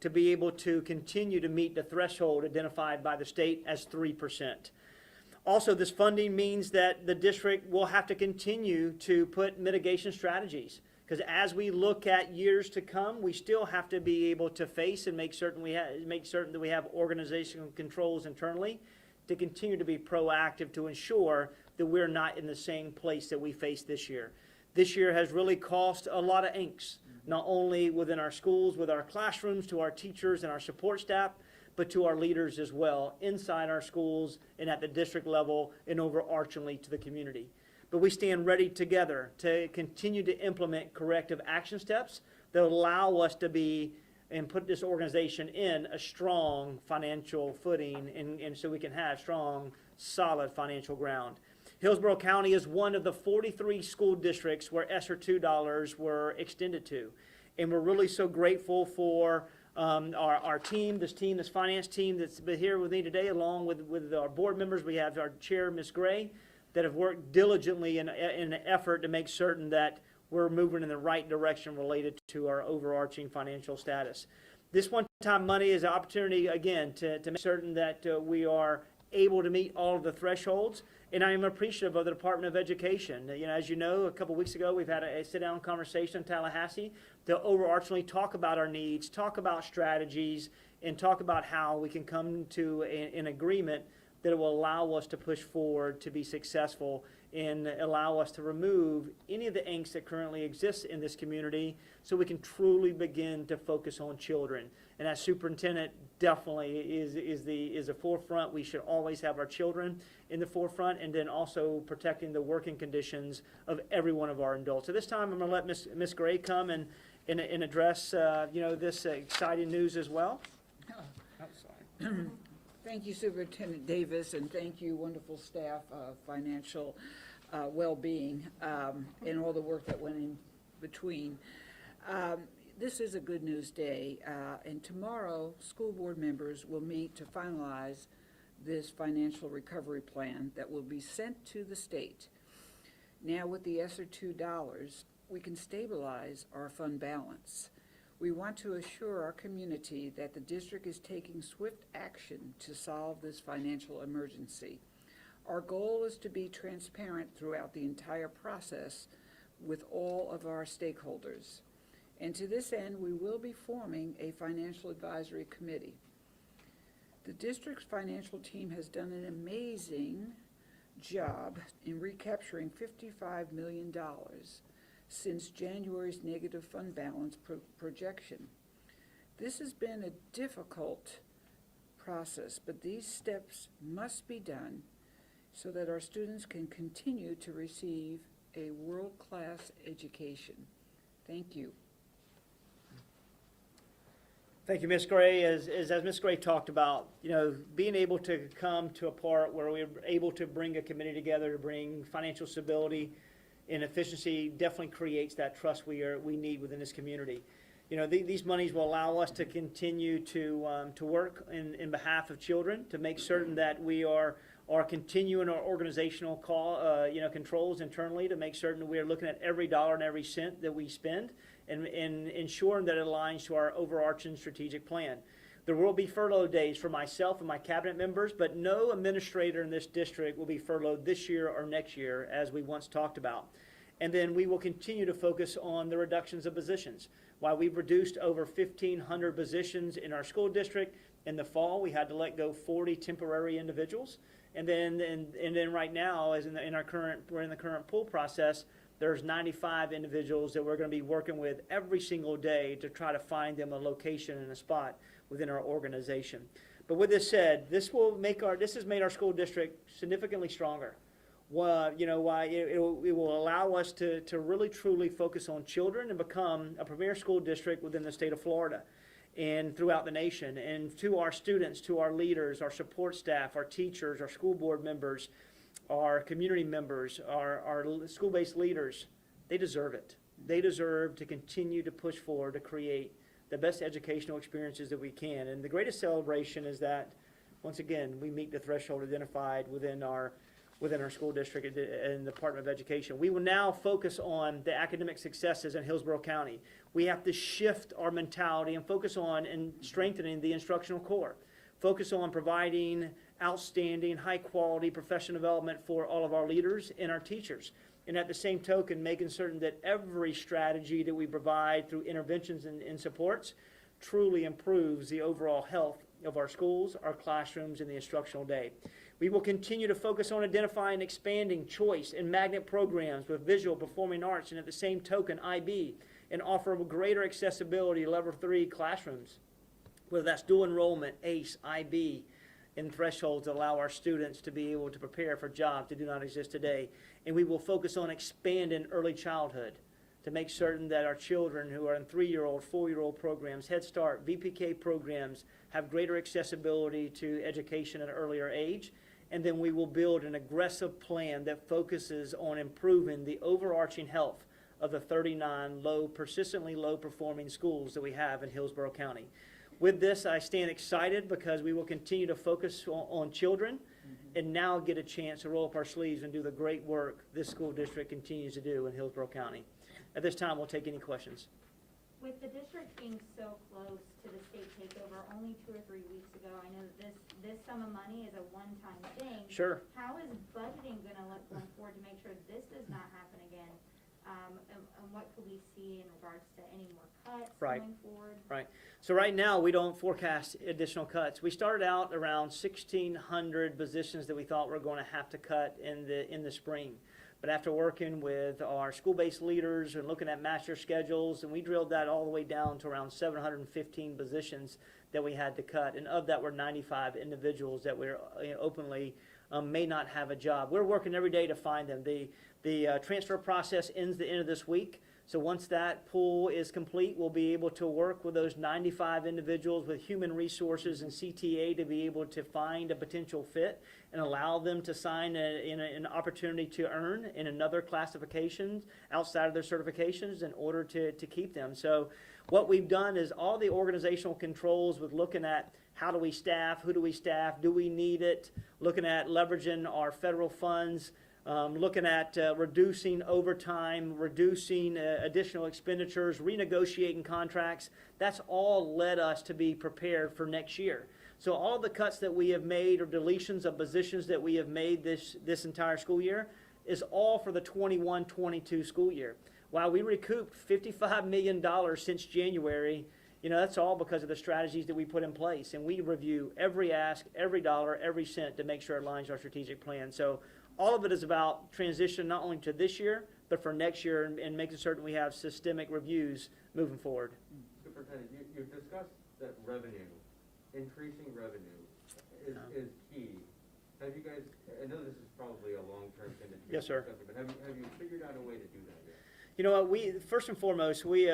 to be able to continue to meet the threshold identified by the state as 3%. Also, this funding means that the district will have to continue to put mitigation strategies, because as we look at years to come, we still have to be able to face and make certain that we have organizational controls internally to continue to be proactive to ensure that we're not in the same place that we faced this year. This year has really cost a lot of angst, not only within our schools, with our classrooms, to our teachers and our support staff, but to our leaders as well, inside our schools and at the district level and overarchingly to the community. But we stand ready together to continue to implement corrective action steps that allow us to be and put this organization in a strong financial footing, and so we can have strong, solid financial ground. Hillsborough County is one of the 43 school districts where ESSER II dollars were extended to. And we're really so grateful for our team, this finance team that's been here with me today, along with our board members. We have our chair, Ms. Gray, that have worked diligently in an effort to make certain that we're moving in the right direction related to our overarching financial status. This one-time money is an opportunity, again, to make certain that we are able to meet all of the thresholds. And I am appreciative of the Department of Education. As you know, a couple weeks ago, we've had a sit-down conversation in Tallahassee to overarchingly talk about our needs, talk about strategies, and talk about how we can come to an agreement that will allow us to push forward to be successful and allow us to remove any of the angst that currently exists in this community so we can truly begin to focus on children. And as superintendent, definitely is the forefront. We should always have our children in the forefront, and then also protecting the working conditions of every one of our adults. So this time I'm going to let Ms. Gray come and address this exciting news as well. Thank you, Superintendent Davis, and thank you, wonderful staff, financial well-being, and all the work that went in between. This is a good news day, and tomorrow school board members will meet to finalize this financial recovery plan that will be sent to the state. Now with the ESSER II dollars, we can stabilize our fund balance. We want to assure our community that the district is taking swift action to solve this financial emergency. Our goal is to be transparent throughout the entire process with all of our stakeholders. And to this end, we will be forming a financial advisory committee. The district's financial team has done an amazing job in recapturing $55 million since January's negative fund balance projection. This has been a difficult process, but these steps must be done so that our students can continue to receive a world-class education. Thank you. Thank you, Ms. Gray. As Ms. Gray talked about, being able to come to a part where we're able to bring a committee together to bring financial stability and efficiency definitely creates that trust we need within this community. These monies will allow us to continue to work in behalf of children, to make certain that we are continuing our organizational controls internally, to make certain that we are looking at every dollar and every cent that we spend and ensuring that it aligns to our overarching strategic plan. There will be furlough days for myself and my cabinet members, but no administrator in this district will be furloughed this year or next year, as we once talked about. And then we will continue to focus on the reductions of positions. While we've reduced over 1,500 positions in our school district, in the fall we had to let go 40 temporary individuals. And then right now, as we're in the current pool process, there's 95 individuals that we're going to be working with every single day to try to find them a location and a spot within our organization. But with this said, this has made our school district significantly stronger. Well, it will allow us to really truly focus on children and become a premier school district within the state of Florida and throughout the nation. And to our students, to our leaders, our support staff, our teachers, our school board members, our community members, our school-based leaders, they deserve it. They deserve to continue to push forward to create the best educational experiences that we can. And the greatest celebration is that, once again, we meet the threshold identified within our within our school district and the Department of Education. We will now focus on the academic successes in Hillsborough County. We have to shift our mentality and focus on and strengthening the instructional core. Focus on providing outstanding, high-quality professional development for all of our leaders and our teachers. And at the same token, making certain that every strategy that we provide through interventions and supports truly improves the overall health of our schools, our classrooms, and the instructional day. We will continue to focus on identifying and expanding choice and magnet programs with visual, performing arts, and at the same token, IB, and offer greater accessibility to level 3 classrooms, whether that's dual enrollment, ACE, IB, and thresholds that allow our students to be able to prepare for jobs that do not exist today. And we will focus on expanding early childhood to make certain that our children who are in 3-year-old, 4-year-old programs, Head Start, VPK programs, have greater accessibility to education at an earlier age. And then we will build an aggressive plan that focuses on improving the overarching health of the 39 persistently low-performing schools that we have in Hillsborough County. With this, I stand excited because we will continue to focus on children and now get a chance to roll up our sleeves and do the great work this school district continues to do in Hillsborough County. At this time, we'll take any questions. With the district being so close to the state takeover only 2 or 3 weeks ago, I know that this sum of money is a one-time thing. Sure. How is budgeting going to look going forward to make sure this does not happen again? And what could we see in regards to any more cuts going forward? Right. So right now, we don't forecast additional cuts. We started out around 1,600 positions that we thought were going to have to cut in the spring. But after working with our school-based leaders and looking at master schedules, and we drilled that all the way down to around 715 positions that we had to cut. And of that were 95 individuals that were openly may not have a job. We're working every day to find them. The transfer process ends the end of this week. So once that pool is complete, we'll be able to work with those 95 individuals with human resources and CTA to be able to find a potential fit and allow them to sign an opportunity to earn in another classification outside of their certifications in order to keep them. So what we've done is all the organizational controls with looking at how do we staff, who do we staff, do we need it, looking at leveraging our federal funds, looking at reducing overtime, reducing additional expenditures, renegotiating contracts. That's all led us to be prepared for next year. So all the cuts that we have made or deletions of positions that we have made this entire school year is all for the 21-22 school year. While we recouped $55 million since January, that's all because of the strategies that we put in place. And we review every ask, every dollar, every cent to make sure it aligns our strategic plan. So all of it is about transition not only to this year, but for next year and making certain we have systemic reviews moving forward. Superintendent, you discussed that increasing revenue is key. Have you guys, I know this is probably a long-term thing that you Yes, sir. but have you figured out a way to do that yet? You know what, first and foremost, we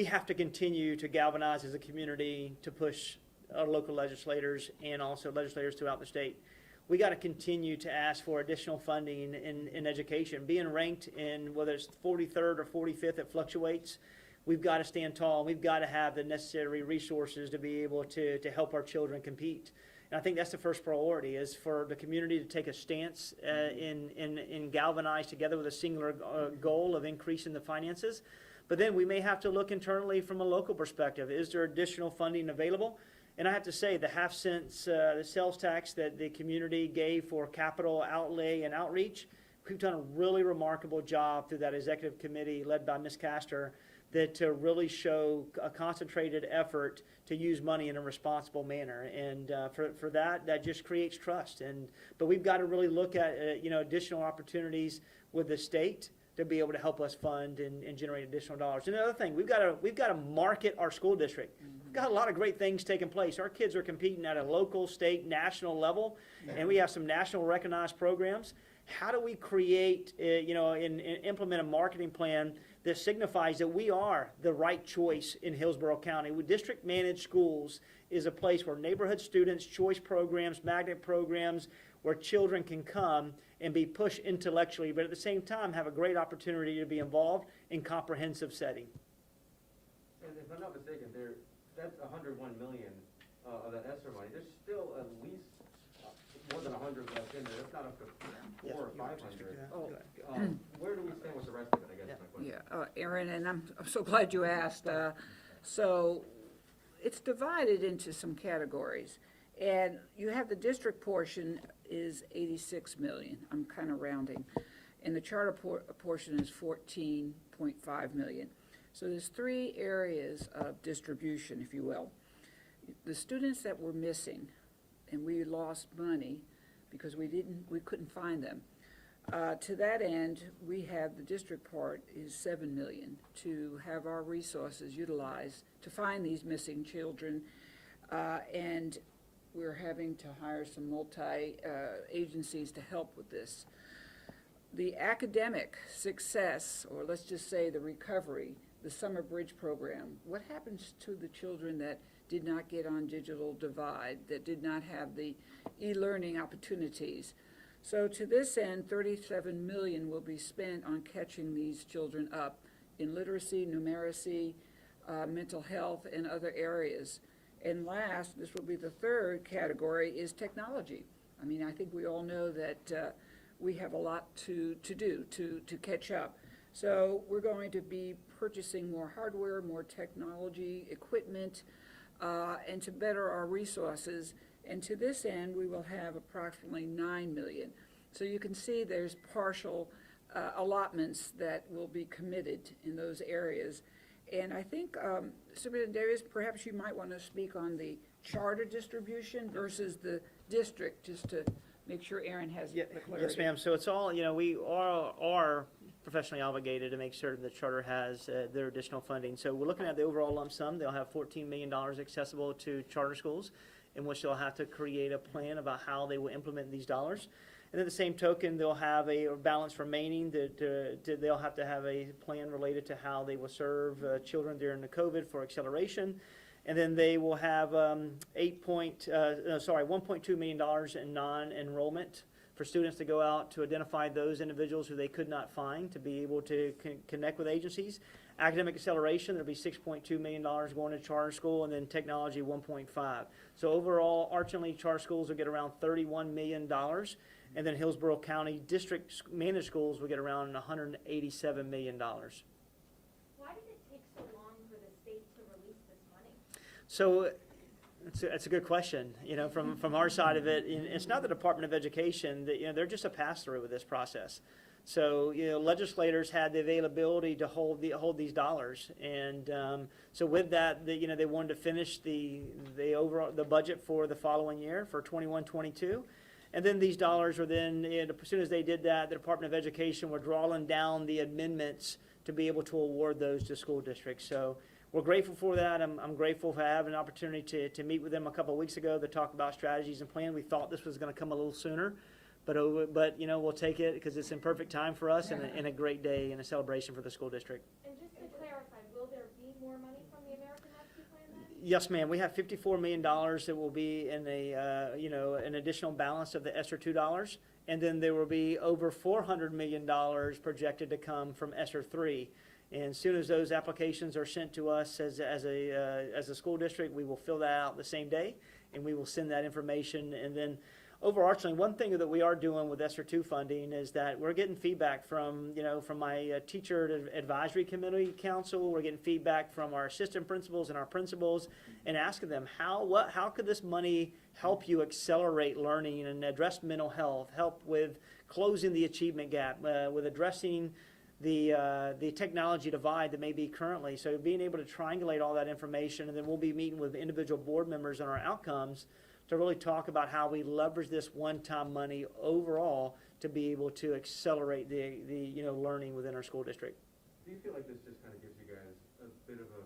have to continue to galvanize as a community to push our local legislators and also legislators throughout the state. We got to continue to ask for additional funding in education. Being ranked in whether it's 43rd or 45th, it fluctuates. We've got to stand tall. We've got to have the necessary resources to be able to help our children compete. And I think that's the first priority, is for the community to take a stance in galvanize together with a singular goal of increasing the finances. But then we may have to look internally from a local perspective. Is there additional funding available? And I have to say, the half-cents, the sales tax that the community gave for capital outlay and outreach, we've done a really remarkable job through that executive committee led by Ms. Castor that to really show a concentrated effort to use money in a responsible manner. And for that just creates trust. But we've got to really look at additional opportunities with the state to be able to help us fund and generate additional dollars. And another thing, we've got to market our school district. We've got a lot of great things taking place. Our kids are competing at a local, state, national level, and we have some national recognized programs. How do we create, and implement a marketing plan that signifies that we are the right choice in Hillsborough County? District managed schools is a place where neighborhood students, choice programs, magnet programs, where children can come and be pushed intellectually, but at the same time have a great opportunity to be involved in comprehensive setting. And if I'm not mistaken, that's $101 million of that ESSER money. There's still at least more than 100 left in there, that's not up to Yes, 400 or you want to speak 500. to that? Oh. Go ahead. Where do we stand with the rest of it, I guess is my question. Yeah, Aaron, and I'm so glad you asked. So it's divided into some categories. And you have the district portion is 86 million, I'm kind of rounding. And the charter portion is 14.5 million. So there's three areas of distribution, if you will. The students that were missing, and we lost money because we couldn't find them. To that end, we have, the district part is 7 million to have our resources utilized to find these missing children. And we're having to hire some agencies to help with this. The academic success, or let's just say the recovery, the summer bridge program, what happens to the children that did not get on digital divide, that did not have the e-learning opportunities? So to this end, 37 million will be spent on catching these children up in literacy, numeracy, mental health, and other areas. And last, this will be the third category, is technology. I mean, I think we all know that we have a lot to do to catch up. So we're going to be purchasing more hardware, more technology, equipment, and to better our resources. And to this end, we will have approximately 9 million. So you can see there's partial allotments that will be committed in those areas. And I think, Superintendent Davis, perhaps you might want to speak on the charter distribution versus the district, just to make sure Aaron has the clarity. Yes, ma'am. So it's all, we are professionally obligated to make certain the charter has their additional funding. So we're looking at the overall lump sum. They'll have $14 million accessible to charter schools, in which they'll have to create a plan about how they will implement these dollars. And at the same token, they'll have a balance remaining. They'll have to have a plan related to how they will serve children during the COVID for acceleration. And then they will have $1.2 million in non-enrollment for students to go out to identify those individuals who they could not find, to be able to connect with agencies. Academic acceleration, there'll be $6.2 million going to charter school, and then technology, 1.5. So overall, archingly, charter schools will get around $31 million. And then Hillsborough County district managed schools will get around $187 million. Why did it take so long for the state to release this money? So that's a good question. From our side of it, and it's not the Department of Education that, they're just a pass-through with this process. So, legislators had the availability to hold these dollars, and so with that, they wanted to finish the budget for the following year for 21-22. And then these dollars were then, as soon as they did that, the Department of Education were drawing down the amendments to be able to award those to school districts. So we're grateful for that. I'm grateful for having an opportunity to meet with them a couple of weeks ago to talk about strategies and plan. We thought this was going to come a little sooner, but we'll take it because it's in perfect time for us, and a great day and a celebration for the school district. And just to clarify, will there be more money from the American Rescue Plan then? Yes, ma'am. We have $54 million that will be in an additional balance of the ESSER $2, and then there will be over $400 million projected to come from ESSER 3. And as soon as those applications are sent to us as a school district, we will fill that out the same day, and we will send that information. And then overarchingly, one thing that we are doing with ESSER 2 funding is that we're getting feedback from my teacher advisory committee council. We're getting feedback from our assistant principals and our principals, and asking them how could this money help you accelerate learning and address mental health, help with closing the achievement gap, with addressing the technology divide that may be currently. So being able to triangulate all that information, and then we'll be meeting with individual board members on our outcomes to really talk about how we leverage this one-time money overall to be able to accelerate the learning within our school district. Do you feel like this just kind of gives you guys a bit of a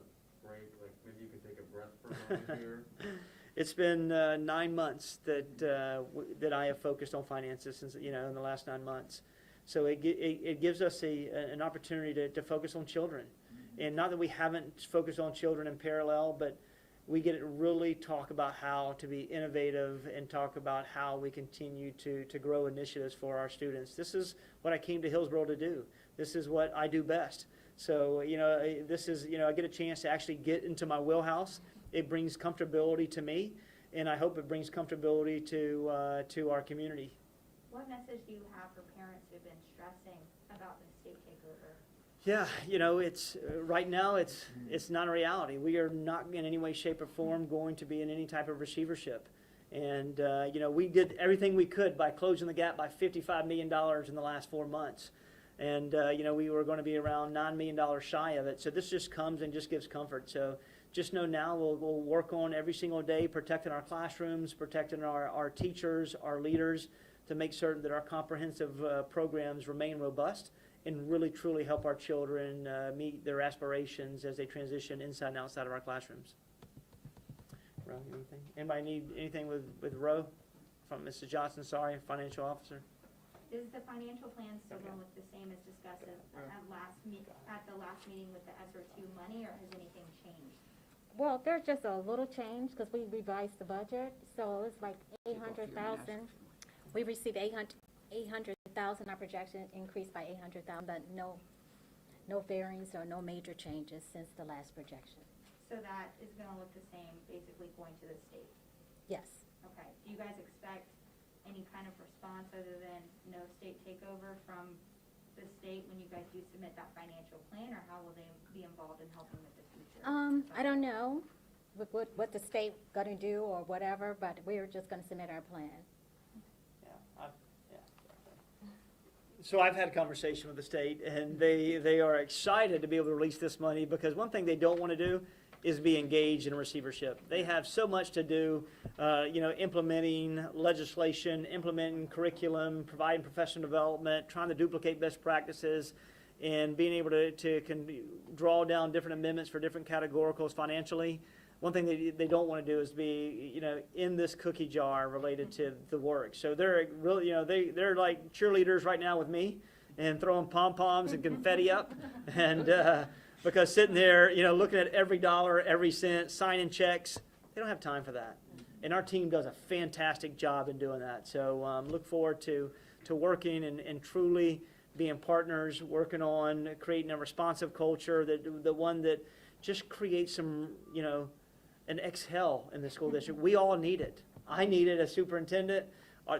break, like maybe you can take a breath for a moment here? It's been 9 months that I have focused on finances since, in the last 9 months. So it gives us an opportunity to focus on children. And not that we haven't focused on children in parallel, but we get to really talk about how to be innovative and talk about how we continue to grow initiatives for our students. This is what I came to Hillsborough to do. This is what I do best. So, this is, I get a chance to actually get into my wheelhouse. It brings comfortability to me. and I hope it brings comfortability to our community. What message do you have for parents who've been stressing about the state takeover? Yeah, it's right now it's not a reality. We are not in any way, shape, or form going to be in any type of receivership. And, we did everything we could by closing the gap by $55 million in the last 4 months. And, we were going to be around $9 million shy of it. So this just comes and just gives comfort. So just know now we'll work on every single day protecting our classrooms, protecting our teachers, our leaders, to make certain that our comprehensive programs remain robust and really truly help our children meet their aspirations as they transition inside and outside of our classrooms. Ro, anything? Anybody need anything with Ro from Mrs. Johnson? Sorry, financial officer. Is the financial plan still going to look the same as discussed at the last meeting with the ESER 2 money, or has anything changed? Well, there's just a little change because we revised the budget, so it's like 800,000. We received 800,000. Our projection increased by 800,000, but no variance or no major changes since the last projection. So that is going to look the same, basically going to the state? Yes. Okay. Do you guys expect any kind of response other than no state takeover from the state when you guys do submit that financial plan, or how will they be involved in helping with the future? I don't know what the state gonna do or whatever, but we're just gonna submit our plan. So I've had a conversation with the state, and they are excited to be able to release this money, because one thing they don't want to do is be engaged in a receivership. They have so much to do, implementing legislation, implementing curriculum, providing professional development, trying to duplicate best practices, and being able to draw down different amendments for different categoricals financially. One thing they don't want to do is be, in this cookie jar related to the work. So they're really, they're like cheerleaders right now with me and throwing pom-poms and confetti up. And because sitting there, looking at every dollar, every cent, signing checks, they don't have time for that. And our team does a fantastic job in doing that. So look forward to working and truly being partners, working on creating a responsive culture, the one that just creates some, an exhale in the school district. We all need it. I need it as superintendent.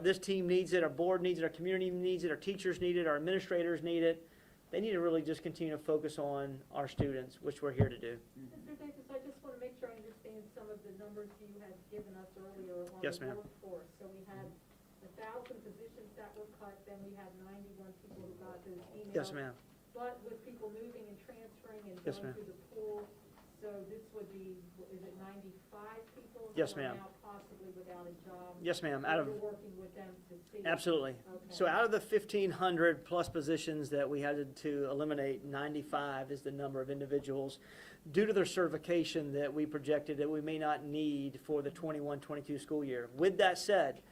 This team needs it. Our board needs it. Our community needs it. Our teachers need it. Our administrators need it. They need to really just continue to focus on our students, which we're here to do. Mr. Davis, I just want to make sure I understand some of the numbers you had given us earlier on Yes, the ma'am. workforce. So we had 1,000 positions that were cut, then we had 91 people who got those emails. Yes, ma'am. But with people moving and transferring and Yes, going ma'am. through the pool, so this would be, is it 95 people? Yes, who are ma'am. now possibly without a job? Yes, ma'am. And you're working with them to see? Absolutely. Okay. So out of the 1,500 plus positions that we had to eliminate, 95 is the number of individuals due to their certification that we projected that we may not need for the 21-22 school year. With that said,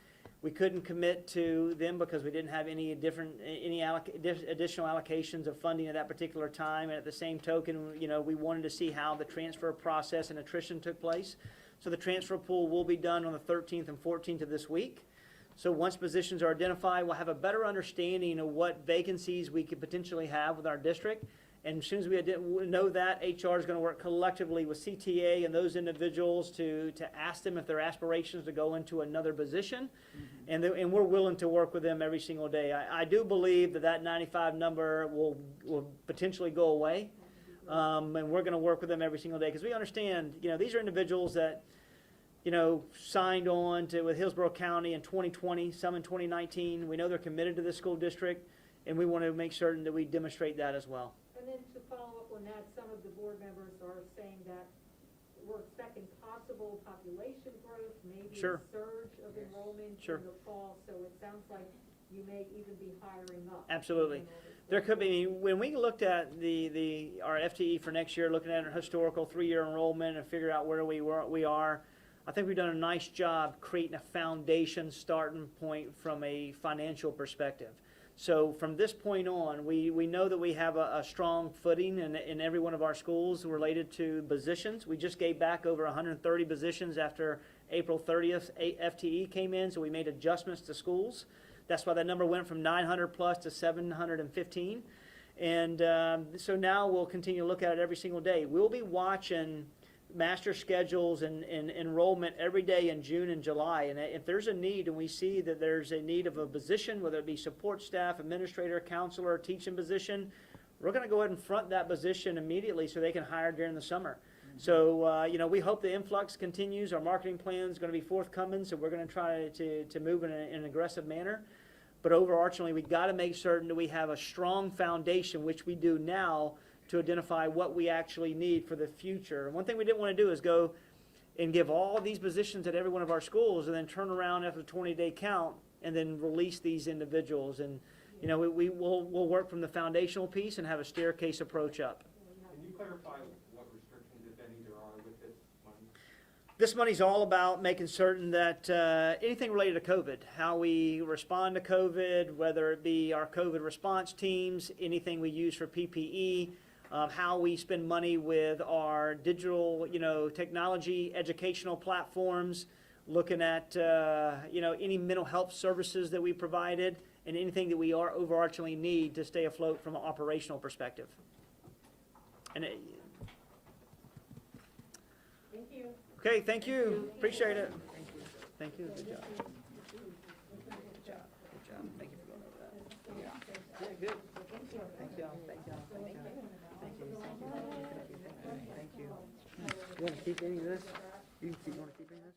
we couldn't commit to them because we didn't have any additional allocations of funding at that particular time. And at the same token, we wanted to see how the transfer process and attrition took place. So the transfer pool will be done on the 13th and 14th of this week. So once positions are identified, we'll have a better understanding of what vacancies we could potentially have with our district. And as soon as we know that, HR is going to work collectively with CTA and those individuals to ask them if their aspirations to go into another position. And we're willing to work with them every single day. I do believe that 95 number will potentially go away. And we're going to work with them every single day because we understand, these are individuals that, signed on with Hillsborough County in 2020, some in 2019. We know they're committed to this school district, and we want to make certain that we demonstrate that as well. And then to follow up on that, some of the board members are saying that we're expecting possible population growth, maybe Sure. a surge of enrollment Sure. in the fall, so it sounds like you may even be hiring up. Absolutely. There could be, when we looked at our FTE for next year, looking at our historical 3-year enrollment and figure out where we are, I think we've done a nice job creating a foundation starting point from a financial perspective. So from this point on, we know that we have a strong footing in every one of our schools related to positions. We just gave back over 130 positions after April 30th FTE came in, so we made adjustments to schools. That's why that number went from 900 plus to 715. And so now we'll continue to look at it every single day. We'll be watching master schedules and enrollment every day in June and July. And if there's a need and we see that there's a need of a position, whether it be support staff, administrator, counselor, teaching position, we're going to go ahead and front that position immediately so they can hire during the summer. So, we hope the influx continues. Our marketing plan is going to be forthcoming, so we're going to try to move in an aggressive manner. But overarchingly, we got to make certain that we have a strong foundation, which we do now, to identify what we actually need for the future. And one thing we didn't want to do is go and give all these positions at every one of our schools and then turn around after the 20-day count and then release these individuals. And, we'll work from the foundational piece and have a staircase approach up. Can you clarify what restrictions, if any, there are with this money? This money's all about making certain that anything related to COVID, how we respond to COVID, whether it be our COVID response teams, anything we use for PPE, how we spend money with our digital, technology, educational platforms, looking at, any mental health services that we provided, and anything that we are overarchingly need to stay afloat from an operational perspective. And Thank you. okay, thank you. Appreciate it. Thank you. Good job. Good job. Good job. Thank you for going over that. Yeah, good. Thank y'all. Thank y'all. Thank you. Thank you. Thank you. You want to keep any of this? You want to keep any of this?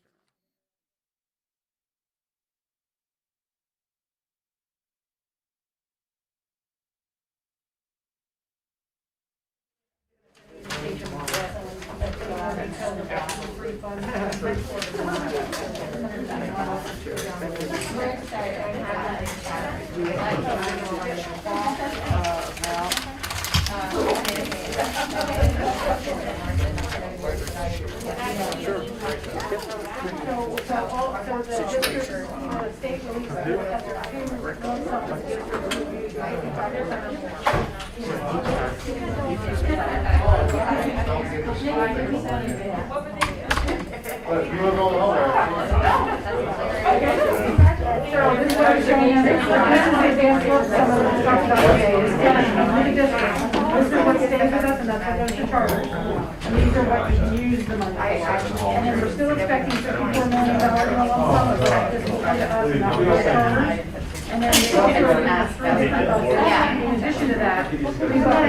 This is what stays with us, and that's what goes to charters. And these are what you use the money for. And then we're still expecting $54 million in a lump sum, but that just will come to us, not to the charters. And then they also have 3 different budgets. In addition to that, we've got